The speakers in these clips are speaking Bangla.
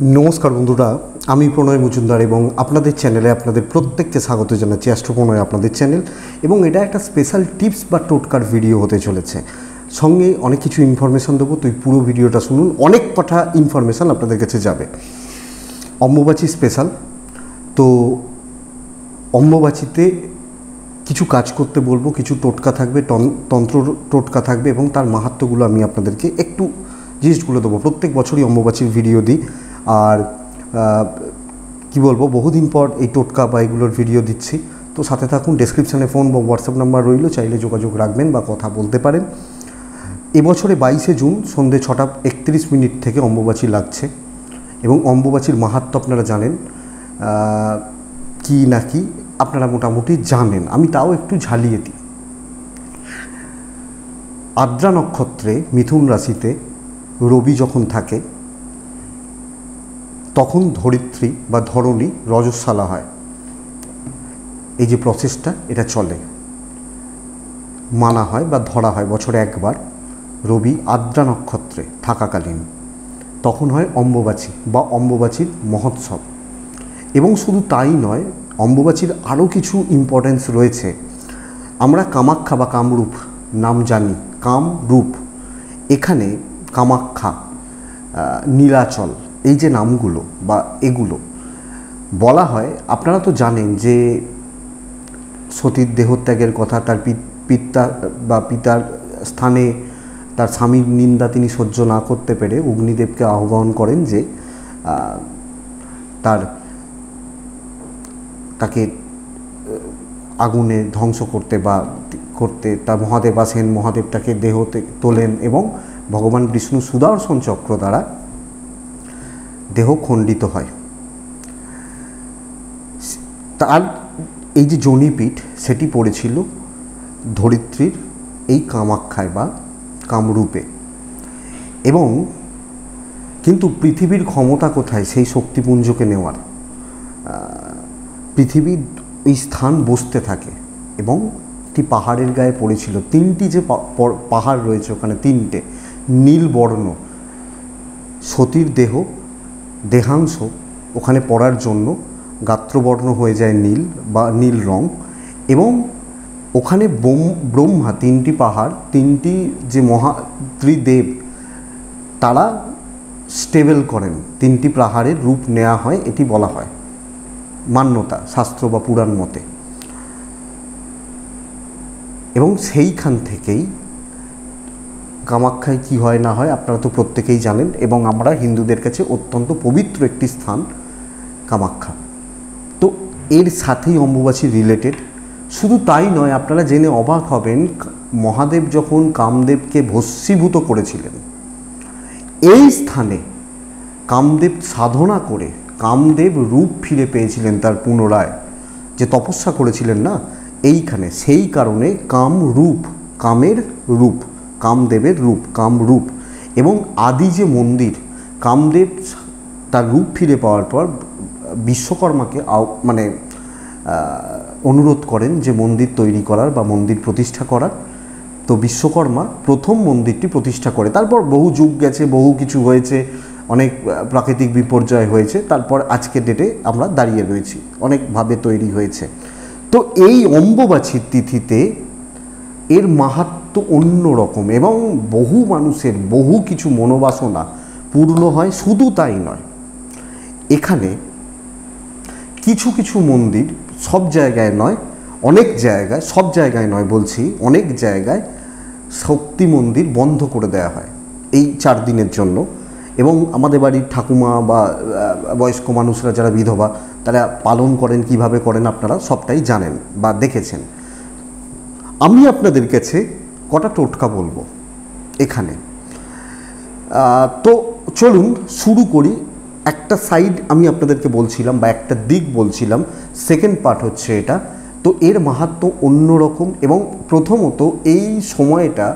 नमस्कार बंधुरा आमी प्रणय मजुमदार एवं आपनादेर चैनेले आपनादेर प्रत्येकके स्वागत जानाच्छि एस्ट्रो प्रणय आपनादेर चैनल एवं एटा एकटा स्पेशल टिप्स बा टोटकार भिडियो होते चलेছে संगे अनेक किछु इनफरमेशन देबो तो पुरो भिडियोटा शुनुन अनेक कथा इनफरमेशन आपनादेर काछे जाबे। अम्बुबाची स्पेशल तो अम्बुबाचीते किछु काज करते बोलबो, किछु टोटका थाकबे, तंत्र टोटका थाकबे एवं तार माहात्म्यगुलो आमी आपनादेरके एकटू जिनिसगुलो देबो। प्रत्येक बछरই अम्बुबाचीर भिडियो दिই और कि बोलबो बहुदिन पर এই টোটকা বা এগুলোর ভিডিও দিচ্ছি। তো সাথে থাকুন, ডেসক্রিপশনে ফোন বা হোয়াটসঅ্যাপ নাম্বার রইল, চাইলে যোগাযোগ রাখবেন বা কথা বলতে পারেন। এবছরে 22শে জুন সন্ধ্যে 6:31 থেকে অম্বুবাচী লাগছে এবং অম্বুবাচীর মাহাত্ম্য আপনারা জানেন কি না কি আপনারা মোটামুটি জানেন, আমি তাও একটু ঝালিয়ে দিই। আদ্রা নক্ষত্রে মিথুন রাশিতে রবি যখন থাকে তখন ধরিত্রী বা ধরণী রজস্বালা হয়। এই যে প্রসেসটা এটা চলে, মানা হয় বা ধরা হয় বছরে একবার রবি আদ্রা নক্ষত্রে থাকাকালীন, তখন হয় অম্বুবাচী বা অম্বুবাচীর মহোৎসব। এবং শুধু তাই নয়, অম্বুবাচীর আরও কিছু ইম্পর্টেন্স রয়েছে। আমরা কামাখ্যা বা কামরূপ নাম জানি, কামরূপ, এখানে কামাখ্যা, নীলাচল, এই যে নামগুলো বা এগুলো বলা হয়, আপনারা তো জানেন যে সতীর দেহত্যাগের কথা, তার পিতার স্থানে তার স্বামীর নিন্দা তিনি সহ্য না করতে পেরে অগ্নিদেবকে আহ্বান করেন যে তাকে আগুনে ধ্বংস করতে তার মহাদেব আসেন, মহাদেবটাকে দেহতে তোলেন এবং ভগবান বিষ্ণু সুদর্শন চক্র দ্বারা দেহ খণ্ডিত হয়। তার এই যে জনিপীঠ সেটি পড়েছিল ধরিত্রীর এই কামাখ্যায় বা কামরূপে। এবং কিন্তু পৃথিবীর ক্ষমতা কোথায় সেই শক্তিপুঞ্জকে নেওয়ার? পৃথিবীর এই স্থান বসতে থাকে এবং একটি পাহাড়ের গায়ে পড়েছিল। তিনটি যে পাহাড় রয়েছে ওখানে, তিনটে নীলবর্ণ, সতীর দেহাংশ ওখানে পড়ার জন্য গাত্রবর্ণ হয়ে যায় নীল বা নীল রং। এবং ওখানে ব্রহ্মা, তিনটি পাহাড়, তিনটি যে ত্রিদেব তারা স্টেবল করেন, তিনটি পাহাড়ের রূপ নেওয়া হয়, এটি বলা হয়, মান্যতা শাস্ত্র বা পুরাণ মতে। এবং সেইখান থেকেই কামাখ্যায় কি হয় না হয় আপনারা তো প্রত্যেকেই জানেন, এবং আমরা হিন্দুদের কাছে অত্যন্ত পবিত্র একটি স্থান কামাখ্যা। তো এর সাথেই অম্বুবাচী রিলেটেড। শুধু তাই নয়, আপনারা জেনে অবাক হবেন, মহাদেব যখন কামদেবকে ভস্মীভূত করেছিলেন, এই স্থানে কামদেব সাধনা করে কামদেব রূপ ফিরে পেয়েছিলেন তার পুনরায়, যে তপস্যা করেছিলেন না এইখানে, সেই কারণে কামরূপ, কামের রূপ, কামদেবের রূপ, কামরূপ। এবং আদি যে মন্দির, কামদেব তার রূপ ফিরে পাওয়ার পর বিশ্বকর্মাকে অনুরোধ করেন যে মন্দির তৈরি করার বা মন্দির প্রতিষ্ঠা করার। তো বিশ্বকর্মা প্রথম মন্দিরটি প্রতিষ্ঠা করে। তারপর বহু যুগ গেছে, বহু কিছু হয়েছে, অনেক প্রাকৃতিক বিপর্যয় হয়েছে, তারপর আজকের ডেটে আমরা দাঁড়িয়ে রয়েছি, অনেকভাবে তৈরি হয়েছে। তো এই অম্বুবাচীর তিথিতে এর মাহাত্ম্য অন্য রকম এবং বহু মানুষের বহু কিছু মনোবাসনা পূর্ণ হয়। শুধু তাই নয়, এখানে কিছু কিছু মন্দির, সব জায়গায় নয়, অনেক জায়গায়, সব জায়গায় নয় বলছি, অনেক জায়গায় শক্তি মন্দির বন্ধ করে দেওয়া হয় এই 4 দিনের জন্য। এবং আমাদের বাড়ির ঠাকুমা বা বয়স্ক মানুষরা যারা বিধবা, তারা পালন করেন, কিভাবে করেন আপনারা সবটাই জানেন বা দেখেছেন। আমি আপনাদের কাছে কটা টোটকা বলবো এখানে। তো চলুন শুরু করি। একটা সাইড আমি আপনাদেরকে বলছিলাম বা একটা দিক বলছিলাম, সেকেন্ড পার্ট হচ্ছে এটা। তো এর মাহাত্ম্য অন্যরকম। এবং প্রথমত এই সময়টা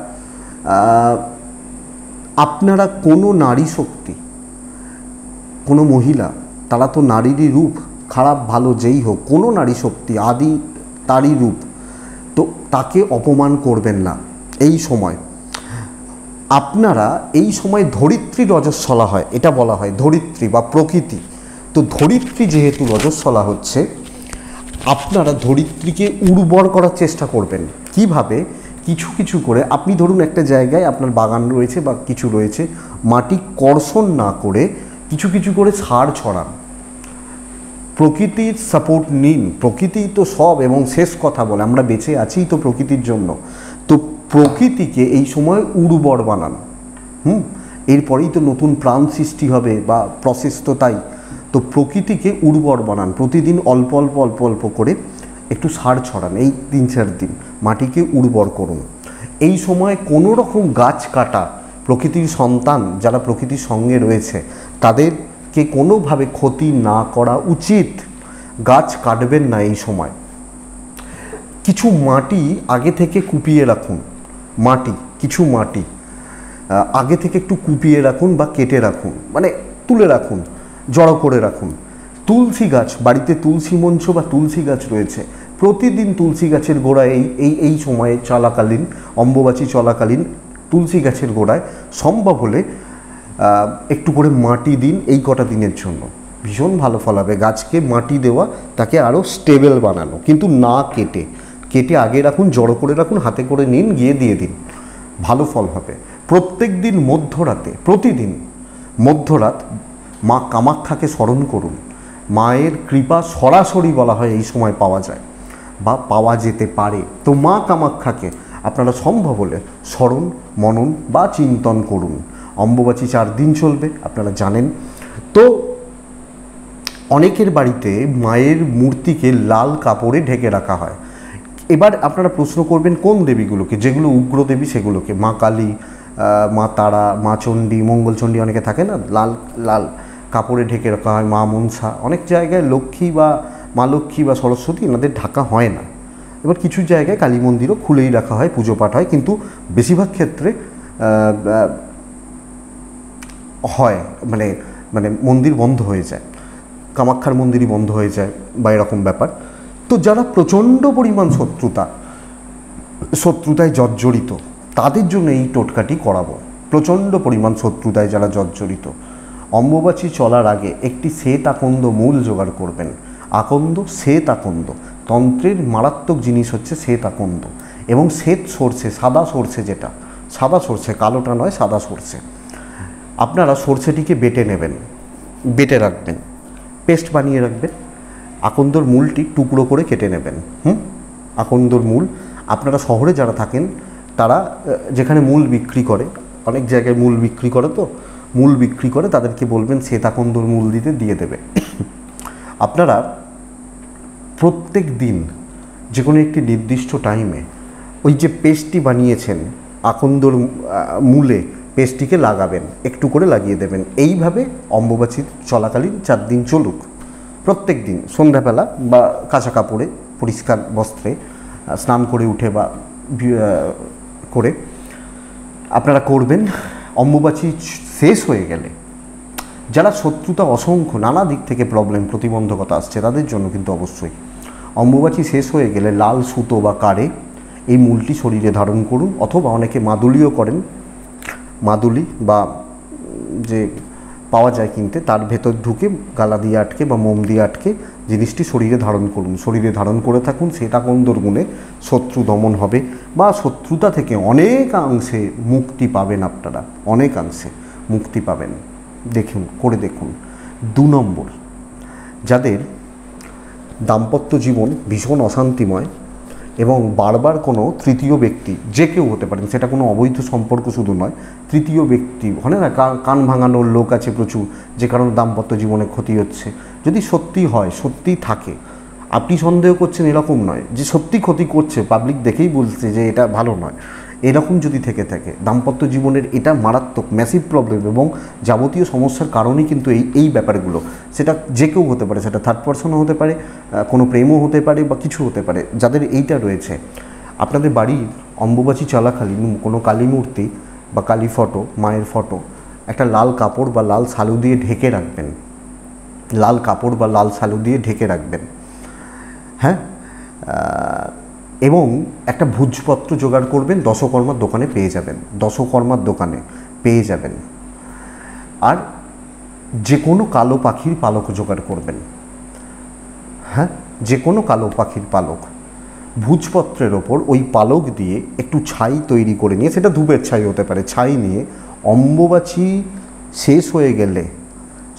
আপনারা কোনো নারী শক্তি, কোনো মহিলা, তারা তো নারীরই রূপ, খারাপ ভালো যেই হোক, কোনো নারী শক্তি আদি তারই রূপ, তো তাকে অপমান করবেন না এই সময়। আপনারা এই সময় ধরিত্রী রজস্বলা হয়, এটা বলা হয় ধরিত্রী বা প্রকৃতি। তো ধরিত্রী যেহেতু রজস্বলা হচ্ছে, আপনারা ধরিত্রীকে উর্বর করার চেষ্টা করবেন। কিভাবে? কিছু কিছু করে আপনি ধরুন একটা জায়গায় আপনার বাগান রয়েছে বা কিছু রয়েছে, মাটি কর্ষণ না করে কিছু কিছু করে সার ছড়ান, প্রকৃতির সাপোর্ট নিন। প্রকৃতি তো সব এবং শেষ কথা বলে, আমরা বেঁচে আছি তো প্রকৃতির জন্য। তো প্রকৃতিকে এই সময় উর্বর বানান। এরপরেই তো নতুন প্রাণ সৃষ্টি হবে বা প্রসেস তো তাই। তো প্রকৃতিকে উর্বর বানান, প্রতিদিন অল্প অল্প অল্প অল্প করে একটু সার ছড়ান। এই 3-4 দিন মাটিকে উর্বর করুন। এই সময় কোনো রকম গাছ কাটা, প্রকৃতির সন্তান যারা প্রকৃতির সঙ্গে রয়েছে তাদেরকে কোনোভাবে ক্ষতি না করা উচিত। গাছ কাটবেন না এই সময়। কিছু মাটি আগে থেকে কুপিয়ে রাখুন, কিছু মাটি আগে থেকে একটু কুপিয়ে রাখুন বা কেটে রাখুন, মানে তুলে রাখুন, জড়ো করে রাখুন। তুলসী গাছ, বাড়িতে তুলসী মঞ্চ বা তুলসী গাছ রয়েছে, প্রতিদিন তুলসী গাছের গোড়ায় এই সময়ে চলাকালীন, অম্বুবাচী চলাকালীন তুলসী গাছের গোড়ায় সম্ভব হলে একটু করে মাটি দিন। এই কটা দিনের জন্য ভীষণ ভালো ফল হবে। গাছকে মাটি দেওয়া, তাকে আরও স্টেবল বানানো, কিন্তু না কেটে আগে রাখুন, জড়ো করে রাখুন, হাতে করে নিন, গিয়ে দিয়ে দিন, ভালো ফল হবে। প্রত্যেক দিন মধ্যরাতে, প্রতিদিন মধ্যরাত মা কামাখ্যাকে স্মরণ করুন। মায়ের কৃপা সরাসরি বলা হয় এই সময় পাওয়া যায় বা পাওয়া যেতে পারে। তো মা কামাখ্যাকে আপনারা সম্ভব হলে স্মরণ, মনন বা চিন্তন করুন। অম্বুবাচী 4 দিন চলবে, আপনারা জানেন। তো অনেকের বাড়িতে মায়ের মূর্তিকে লাল কাপড়ে ঢেকে রাখা হয়। এবার আপনারা প্রশ্ন করবেন কোন দেবীগুলোকে? যেগুলো উগ্র দেবী সেগুলোকে, মা কালী, মা তারা, মা চণ্ডী, মঙ্গলচণ্ডী, অনেকে থাকে না, লাল লাল কাপড়ে ঢেকে রাখা হয়। মা মনসা, অনেক জায়গায় লক্ষ্মী বা মা লক্ষ্মী বা সরস্বতী এনাদের ঢাকা হয় না। এবার কিছু জায়গায় কালী মন্দিরও খুলেই রাখা হয়, পুজো পাঠ হয়, কিন্তু বেশিরভাগ ক্ষেত্রে হয় মানে মানে মন্দির বন্ধ হয়ে যায়, কামাখ্যার মন্দিরই বন্ধ হয়ে যায় বা এরকম ব্যাপার। তো যারা প্রচণ্ড পরিমাণ শত্রুতায় জর্জরিত, তাদের জন্য এই টোটকাটি করাবো। প্রচণ্ড পরিমাণ শত্রুতায় যারা জর্জরিত, অম্বুবাচী চলার আগে একটি শ্বেত আকন্দ মূল জোগাড় করবেন। শ্বেত আকন্দ, তন্ত্রের মারাত্মক জিনিস হচ্ছে শ্বেত আকন্দ এবং শ্বেত সর্ষে, সাদা সর্ষে, যেটা সাদা সর্ষে, কালোটা নয়, সাদা সর্ষে। আপনারা সর্ষেটিকে বেটে নেবেন, বেটে রাখবেন, পেস্ট বানিয়ে রাখবেন। আকন্দর মূলটি টুকরো করে কেটে নেবেন। আকন্দর মূল, আপনারা শহরে যারা থাকেন তারা যেখানে মূল বিক্রি করে, অনেক জায়গায় মূল বিক্রি করে, তো মূল বিক্রি করে, তাদেরকে বলবেন শ্বেত আকন্দর মূল দিয়ে দেবে। আপনারা প্রত্যেক দিন যে কোনো একটি নির্দিষ্ট টাইমে ওই যে পেস্টটি বানিয়েছেন আকন্দর মূলে, পেস্টটিকে লাগাবেন, একটু করে লাগিয়ে দেবেন। এইভাবে অম্বুবাচীর চলাকালীন 4 দিন চলুক। প্রত্যেক দিন সন্ধ্যাবেলা বা কাঁচা কাপড়ে, পরিষ্কার বস্ত্রে স্নান করে উঠে বা করে আপনারা করবেন। অম্বুবাচী শেষ হয়ে গেলে যারা শত্রুতা অসংখ্য, নানা দিক থেকে প্রবলেম, প্রতিবন্ধকতা আসছে, তাদের জন্য কিন্তু অবশ্যই অম্বুবাচী শেষ হয়ে গেলে লাল সুতো বা কারে এই মূলটি শরীরে ধারণ করুন, অথবা অনেকে মাদুলিও করেন, মাদুলি বা যে পাওয়া যায় কিনতে, তার ভেতর ঢুকে গালা দিয়ে আটকে বা মোম দিয়ে আটকে জিনিসটি শরীরে ধারণ করুন। শরীরে ধারণ করে থাকুন, সেটা আকন্দর গুণে শত্রু দমন হবে বা শত্রুতা থেকে অনেকাংশে মুক্তি পাবেন। আপনারা অনেকাংশে মুক্তি পাবেন। করে দেখুন। 2 নম্বর, যাদের দাম্পত্য জীবন ভীষণ অশান্তিময় এবং বারবার কোনো তৃতীয় ব্যক্তি, যে কেউ হতে পারেন, সেটা কোনো অবৈধ সম্পর্ক শুধু নয়, তৃতীয় ব্যক্তি হয় না, কান ভাঙানোর লোক আছে প্রচুর, যে কারণে দাম্পত্য জীবনে ক্ষতি হচ্ছে। যদি সত্যি হয়, সত্যি থাকে, আপনি সন্দেহ করছেন এরকম নয়, যে সত্যি ক্ষতি করছে, পাবলিক দেখেই বলছে যে এটা ভালো নয়, এরকম যদি থেকে থাকে, দাম্পত্য জীবনের এটা মারাত্মক ম্যাসিভ প্রবলেম এবং যাবতীয় সমস্যার কারণই কিন্তু এই ব্যাপারগুলো। সেটা যে কেউ হতে পারে, সেটা থার্ড পারসনও হতে পারে, কোনো প্রেমও হতে পারে বা কিছু হতে পারে। যাদের এইটা রয়েছে, আপনাদের বাড়ির অম্বুবাচী চলাকালীন কোনো কালী মূর্তি বা কালী ফটো, মায়ের ফটো একটা লাল কাপড় বা লাল শালু দিয়ে ঢেকে রাখবেন, লাল কাপড় বা লাল শালু দিয়ে ঢেকে রাখবেন। হ্যাঁ, এবং একটা ভোজপত্র জোগাড় করবেন, দশকর্মার দোকানে পেয়ে যাবেন, দশকর্মার দোকানে পেয়ে যাবেন। আর যে কোনো কালো পাখির পালক জোগাড় করবেন, হ্যাঁ, যে কোনো কালো পাখির পালক, ভোজপত্রের ওপর ওই পালক দিয়ে একটু ছাই তৈরি করে নিয়ে, সেটা ধূপের ছাই হতে পারে, ছাই নিয়ে অম্বুবাচী শেষ হয়ে গেলে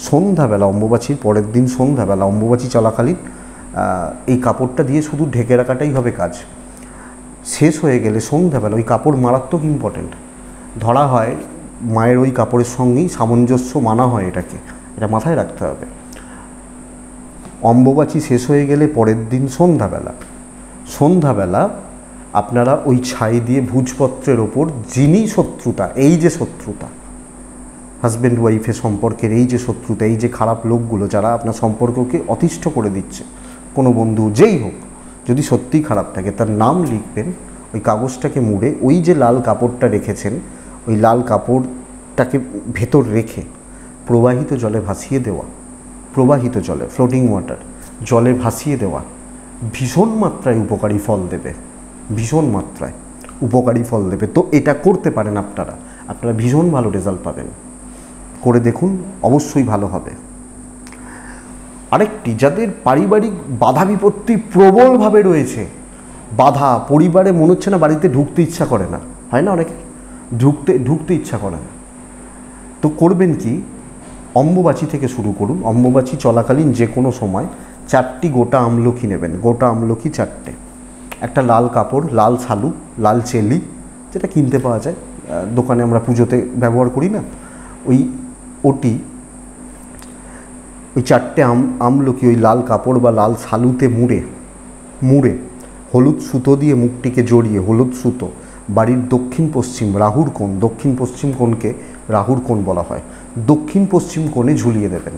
সন্ধ্যাবেলা, অম্বুবাচীর পরের দিন সন্ধ্যাবেলা, অম্বুবাচী চলাকালীন এই কাপড়টা দিয়ে শুধু ঢেকে রাখাটাই হবে কাজ। শেষ হয়ে গেলে সন্ধ্যাবেলা ওই কাপড় মারাত্মক ইম্পর্টেন্ট, ধরা হয় মায়ের ওই কাপড়ের সঙ্গেই সামঞ্জস্য মানা হয়, এটা মাথায় রাখতে হবে। অম্বুবাচী শেষ হয়ে গেলে পরের দিন সন্ধ্যাবেলা আপনারা ওই ছাই দিয়ে ভোজপত্রের ওপর যিনি শত্রুতা, এই যে শত্রুতা, হাজব্যান্ড ওয়াইফের সম্পর্কের এই যে শত্রুতা, এই যে খারাপ লোকগুলো যারা আপনার সম্পর্ককে অতিষ্ঠ করে দিচ্ছে, কোনো বন্ধু যেই হোক, যদি সত্যিই খারাপ থাকে তার নাম লিখবেন, ওই কাগজটাকে মুড়ে ওই যে লাল কাপড়টা রেখেছেন, ওই লাল কাপড়টাকে ভেতর রেখে প্রবাহিত জলে ভাসিয়ে দেওয়া, প্রবাহিত জলে, ফ্লোটিং ওয়াটার, জলে ভাসিয়ে দেওয়া ভীষণ মাত্রায় উপকারী ফল দেবে, ভীষণ মাত্রায় উপকারী ফল দেবে। তো এটা করতে পারেন আপনারা ভীষণ ভালো রেজাল্ট পাবেন, করে দেখুন, অবশ্যই ভালো হবে। আরেকটি, যাদের পারিবারিক বাধা বিপত্তি প্রবলভাবে রয়েছে, বাধা, পরিবারে মনে হচ্ছে না বাড়িতে ঢুকতে ইচ্ছা করে না, হয় না অনেকে, ঢুকতে ইচ্ছা করে না, তো করবেন কি, অম্বুবাচী থেকে শুরু করুন। অম্বুবাচী চলাকালীন যে কোনো সময় 4টি গোটা আমলকি নেবেন, গোটা আমলকি 4টে, একটা লাল কাপড়, লাল শালু, লাল চেলি, যেটা কিনতে পাওয়া যায় দোকানে, আমরা পুজোতে ব্যবহার করি না, ওই 4টে আমলকি ওই লাল কাপড় বা লাল শালুতে মুড়ে হলুদ সুতো দিয়ে মুখটিকে জড়িয়ে, হলুদ সুতো বাড়ির দক্ষিণ পশ্চিম রাহুর কোণ, দক্ষিণ পশ্চিম কোণকে রাহুর কোণ বলা হয়, দক্ষিণ পশ্চিম কোণে ঝুলিয়ে দেবেন,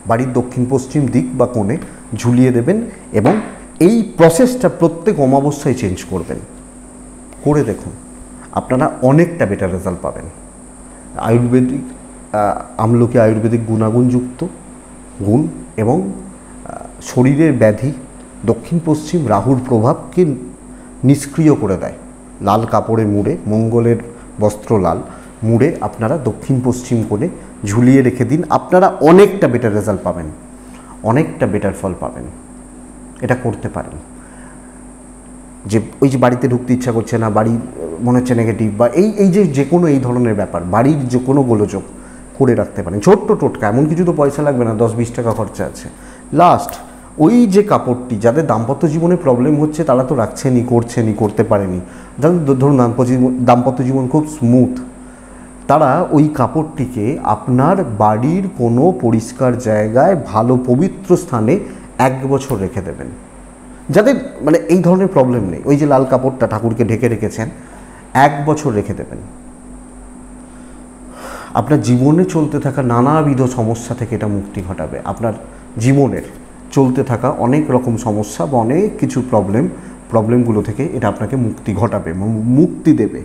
বাড়ির দক্ষিণ পশ্চিম দিক বা কোণে ঝুলিয়ে দেবেন। এবং এই প্রসেসটা প্রত্যেক অমাবস্যায় চেঞ্জ করবেন, করে দেখুন, আপনারা অনেকটা বেটার রেজাল্ট পাবেন। আয়ুর্বেদিক আমলকি আয়ুর্বেদিক গুণাগুণযুক্ত গুণ এবং শরীরের ব্যাধি, দক্ষিণ পশ্চিম রাহুর প্রভাবকে নিষ্ক্রিয় করে দেয়। লাল কাপড়ে মুড়ে, মঙ্গলের বস্ত্র লাল মুড়ে আপনারা দক্ষিণ পশ্চিম কোণে ঝুলিয়ে রেখে দিন, আপনারা অনেকটা বেটার রেজাল্ট পাবেন, অনেকটা বেটার ফল পাবেন। এটা করতে পারেন। যে ওই যে বাড়িতে ঢুকতে ইচ্ছা করছে না, বাড়ি মনে হচ্ছে নেগেটিভ, বা এই যে কোনো এই ধরনের ব্যাপার, বাড়ির যে কোনো গোলযোগ করে রাখতে পারেন। ছোট্ট টোটকা, এমন কিছু তো পয়সা লাগবে না, 10-20 টাকা খরচা আছে। লাস্ট ওই যে কাপড়টি, যাদের দাম্পত্য জীবনে প্রবলেম হচ্ছে তারা তো রাখছেনই, করতে পারেনি, যাদের ধরুন দাম্পত্য জীবন খুব স্মুথ, তারা ওই কাপড়টিকে আপনার বাড়ির কোনো পরিষ্কার জায়গায়, ভালো পবিত্র স্থানে 1 বছর রেখে দেবেন। যাদের মানে এই ধরনের প্রবলেম নেই, ওই যে লাল কাপড়টা ঠাকুরকে ঢেকে রেখেছেন, 1 বছর রেখে দেবেন। আপনার জীবনে চলতে থাকা নানাবিধ সমস্যা থেকে এটা মুক্তি ঘটাবে। আপনার জীবনের চলতে থাকা অনেক রকম সমস্যা বা অনেক কিছু প্রবলেমগুলো থেকে এটা আপনাকে মুক্তি ঘটাবে, মুক্তি দেবে।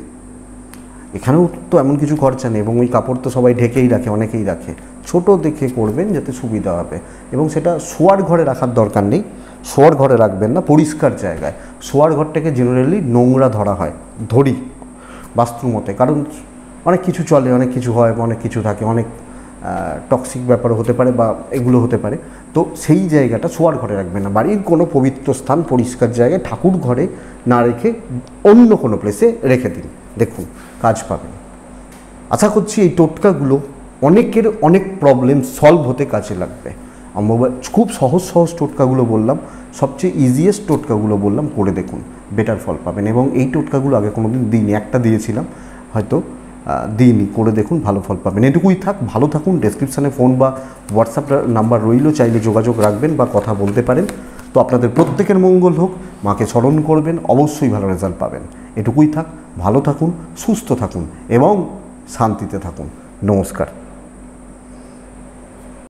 এখানেও তো এমন কিছু খরচা নেই, এবং ওই কাপড় তো সবাই ঢেকেই রাখে, অনেকেই রাখে। ছোট দেখে করবেন যাতে সুবিধা হবে, এবং সেটা শোয়ার ঘরে রাখার দরকার নেই, শোয়ার ঘরে রাখবেন না, পরিষ্কার জায়গায়। শোয়ার ঘরটাকে জেনারেলি নোংরা ধরি বাস্তুমতে, কারণ অনেক কিছু চলে, অনেক কিছু হয়, অনেক কিছু থাকে, অনেক টক্সিক ব্যাপার হতে পারে বা এগুলো হতে পারে। তো সেই জায়গাটা শোয়ার ঘরে রাখবেন না, বাড়ির কোনো পবিত্র স্থান, পরিষ্কার জায়গায়, ঠাকুর ঘরে না রেখে অন্য কোনো প্লেসে রেখে দিন, দেখুন কাজ পাবেন। আশা করছি এই টোটকাগুলো অনেকের অনেক প্রবলেম সলভ হতে কাজে লাগবে। খুব সহজ টোটকাগুলো বললাম, সবচেয়ে ইজিয়েস্ট টোটকাগুলো বললাম, করে দেখুন, বেটার ফল পাবেন। এবং এই টোটকাগুলো আগে কোনোদিন দিইনি, একটা দিয়েছিলাম হয়তো, দিইনি, করে দেখুন, ভালো ফল পাবেন। এটুকুই থাক, ভালো থাকুন। ডেসক্রিপশানে ফোন বা হোয়াটসঅ্যাপ নাম্বার রইল, চাইলে যোগাযোগ রাখবেন বা কথা বলতে পারেন। তো আপনাদের প্রত্যেকের মঙ্গল হোক, মাকে স্মরণ করবেন, অবশ্যই ভালো রেজাল্ট পাবেন। এটুকুই থাক, ভালো থাকুন, সুস্থ থাকুন এবং শান্তিতে থাকুন। নমস্কার।